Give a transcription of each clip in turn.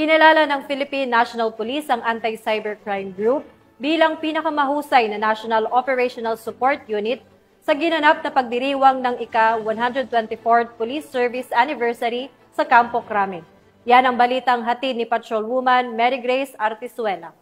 Kinilala ng Philippine National Police ang Anti-Cybercrime Group bilang pinakamahusay na National Operational Support Unit sa ginanap na pagdiriwang ng ika-124th Police Service Anniversary sa Campo Crame. Yan ang balitang hatid ni Patrolwoman Mary Grace Artizuela.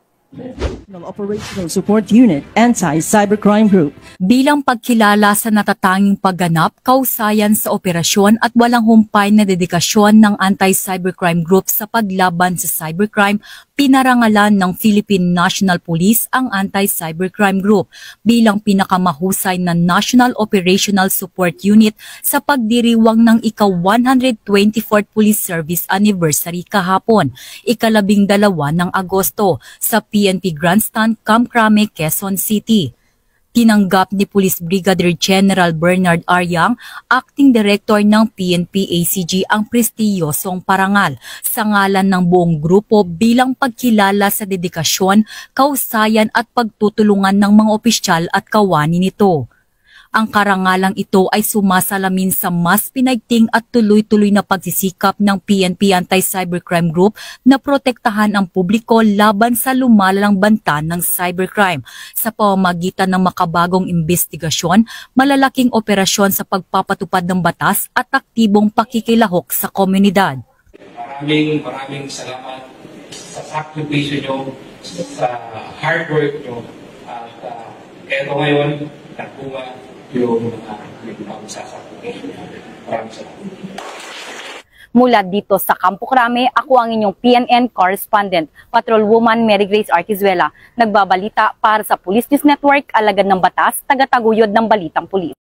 Operational Support Unit, Anti-Cybercrime Group. Bilang pagkilala sa natatanging pagganap, kausayan sa operasyon at walang humpay na dedikasyon ng Anti-Cybercrime Group sa paglaban sa cybercrime, pinarangalan ng Philippine National Police ang Anti-Cybercrime Group bilang pinakamahusay na National Operational Support Unit sa pagdiriwang ng ika-124th Police Service Anniversary kahapon, ika-12 ng Agosto, sa PNP Grandstand, Camp Crame, Quezon City. Tinanggap ni Police Brigadier General Bernard Aryang, Acting Director ng PNP ACG, ang prestiyosong parangal sa ngalan ng buong grupo bilang pagkilala sa dedikasyon, kausayan at pagtutulungan ng mga opisyal at kawani nito. Ang karangalang ito ay sumasalamin sa mas pinaigting at tuloy-tuloy na pagsisikap ng PNP Anti-Cybercrime Group na protektahan ang publiko laban sa lumalalang banta ng cybercrime sa pamamagitan ng makabagong investigasyon, malalaking operasyon sa pagpapatupad ng batas at aktibong pakikilahok sa komunidad. Maraming salamat sa sakripisyo nyo, sa hard work nyo, at eto ngayon, nakuha yung pagsasakripisyo. Maraming salamat. Mula dito sa Campo Crame, ako ang inyong PNN correspondent, Patrolwoman Mary Grace Artizuela, nagbabalita para sa Police News Network, alagad ng batas, tagataguyod ng balitang pulis.